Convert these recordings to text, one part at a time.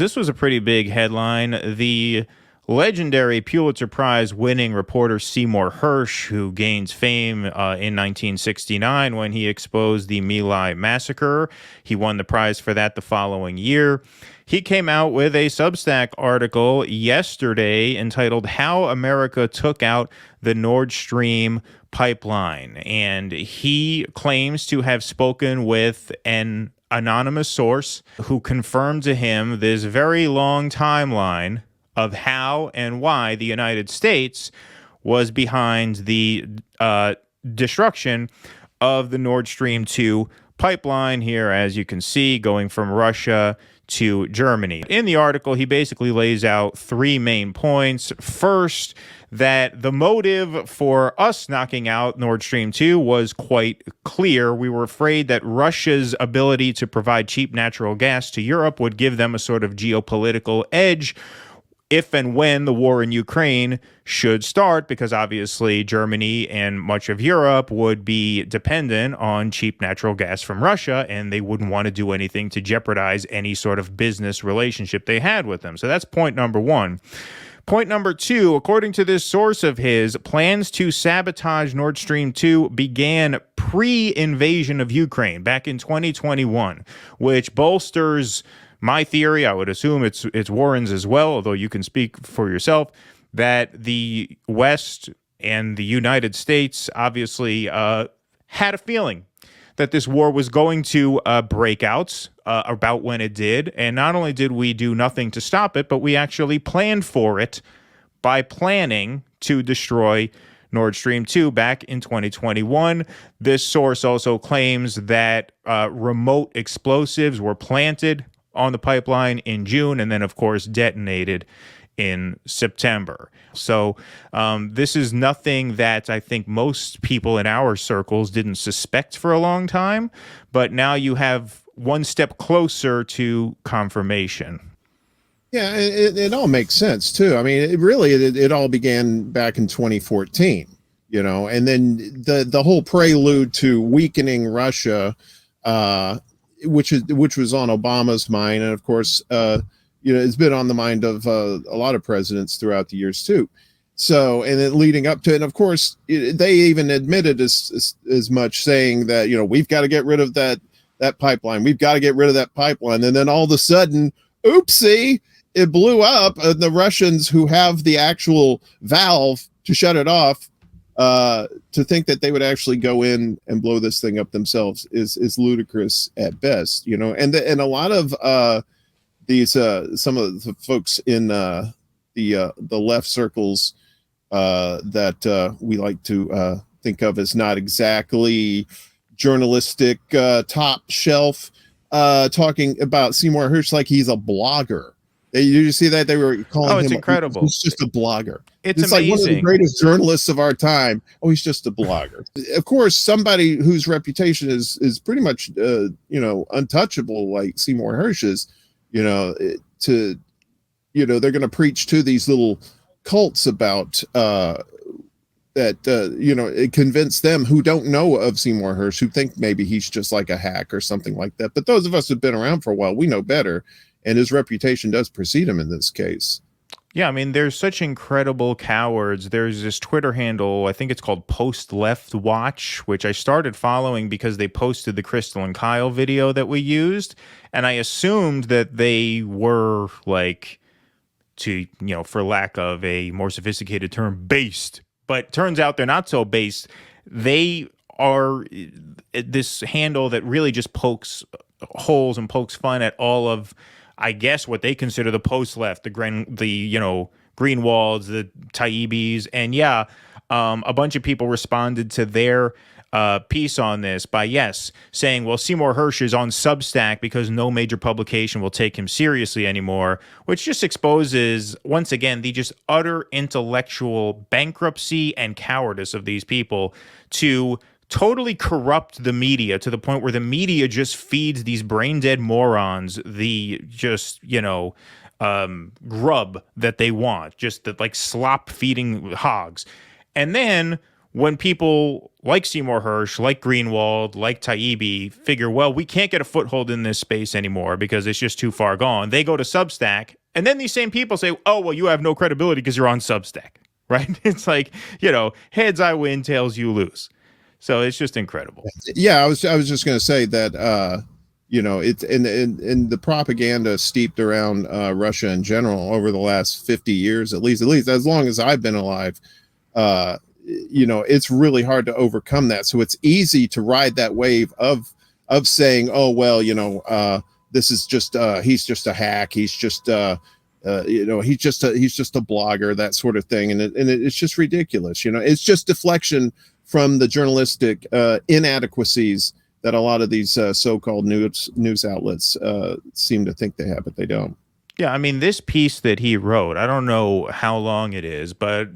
This was a pretty big headline. The legendary Pulitzer Prize winning reporter Seymour Hersh, who gains fame in 1969 when he exposed the My Lai massacre. He won the prize for that the following year. He came out with a Substack article yesterday entitled How America Took Out the Nord Stream Pipeline. And he claims to have spoken with an anonymous source who confirmed to him this very long timeline of how and why the United States was behind the destruction of the Nord Stream 2 pipeline here, as you can see, going from Russia to Germany. In the article, he basically lays out three main points. First, that the motive for us knocking out Nord Stream 2 was quite clear. We were afraid that Russia's ability to provide cheap natural gas to Europe would give them a sort of geopolitical edge if and when the war in Ukraine should start, because obviously Germany and much of Europe would be dependent on cheap natural gas from Russia, and they wouldn't want to do anything to jeopardize any sort of business relationship they had with them. So that's point number one. Point number two, according to this source of his, plans to sabotage Nord Stream 2 began pre-invasion of Ukraine back in 2021, which bolsters my theory. I would assume it's Warren's as well, although you can speak for yourself, that the West and the United States obviously had a feeling that this war was going to break out about when it did. And not only did we do nothing to stop it, but we actually planned for it by planning to destroy Nord Stream 2 back in 2021. This source also claims that remote explosives were planted on the pipeline in June and then, of course, detonated in September. So this is nothing that I think most people in our circles didn't suspect for a long time, but now you have one step closer to confirmation. Yeah, it all makes sense, too. I mean, it all began back in 2014, and then the whole prelude to weakening Russia, which was on Obama's mind, and of course, it's been on the mind of a lot of presidents throughout the years too. So, and then leading up to it, and of course, they even admitted as much, saying that we've got to get rid of that pipeline, we've got to get rid of that pipeline, and then all of a sudden, oopsie, it blew up. The Russians, who have the actual valve to shut it off, to think that they would actually go in and blow this thing up themselves is ludicrous at best, and a lot of these some of the folks in the left circles that we like to think of as not exactly journalistic top shelf, talking about Seymour Hersh like he's a blogger. Did you see that? They were calling him. It's incredible. He's just a blogger. It's amazing. Like one of the greatest journalists of our time. Oh, he's just a blogger. Of course, somebody whose reputation is pretty much, untouchable, like Seymour Hersh's, they're going to preach to these little cults about that, convince them who don't know of Seymour Hersh, who think maybe he's just like a hack or something like that. But those of us who've been around for a while, we know better. And his reputation does precede him in this case. Yeah, I mean, there's such incredible cowards. There's this Twitter handle, I think it's called Post Left Watch, which I started following because they posted the Crystal and Kyle video that we used. And I assumed that they were like, for lack of a more sophisticated term, based. But turns out they're not so based. They are this handle that really just pokes holes and pokes fun at all of, I guess, what they consider the post-left, the Greenwalds, the Taibis. And a bunch of people responded to their piece on this by, saying, well, Seymour Hersh is on Substack because no major publication will take him seriously anymore, which just exposes, once again, the just utter intellectual bankruptcy and cowardice of these people to totally corrupt the media to the point where the media just feeds these brain-dead morons the just, grub that they want, just the slop-feeding hogs. And then when people like Seymour Hersh, like Greenwald, like Taibbi figure, well, we can't get a foothold in this space anymore because it's just too far gone, they go to Substack. And then these same people say, oh, well, you have no credibility because you're on Substack, right? It's like, heads I win, tails you lose. So it's just incredible. Yeah, I was just going to say that, it's in the propaganda steeped around Russia in general over the last 50 years, at least as long as I've been alive. It's really hard to overcome that. So it's easy to ride that wave of saying, oh, well, this is just he's just a hack. He's just he's just a blogger, that sort of thing. And it's just ridiculous. It's just deflection from the journalistic inadequacies that a lot of these so-called news outlets seem to think they have, but they don't. Yeah, I mean, this piece that he wrote, I don't know how long it is, but,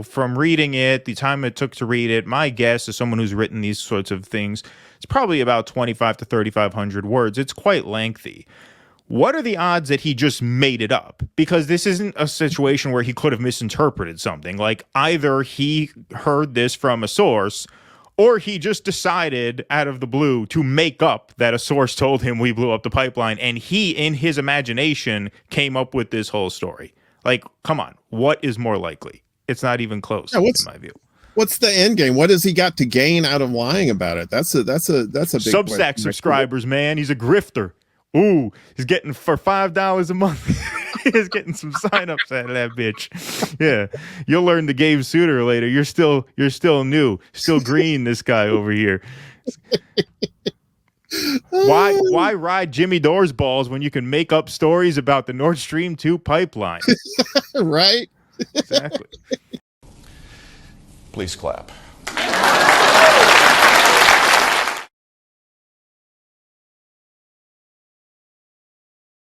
from reading it, the time it took to read it, my guess as someone who's written these sorts of things, it's probably about 25 to 3,500 words. It's quite lengthy. What are the odds that he just made it up? Because this isn't a situation where he could have misinterpreted something. Like, either he heard this from a source, or he just decided out of the blue to make up that a source told him we blew up the pipeline, and he, in his imagination, came up with this whole story. Like, come on, what is more likely? It's not even close, in my view. What's the end game? What has he got to gain out of lying about it? That's a big Substack question. Subscribers, man. He's a grifter. Ooh, he's getting for $5 a month. He's getting some signups out of that bitch. Yeah, you'll learn the game sooner or later. You're still new, still green. This guy over here. Why ride Jimmy Dore's balls when you can make up stories about the Nord Stream 2 pipeline? Right. Exactly. Please clap.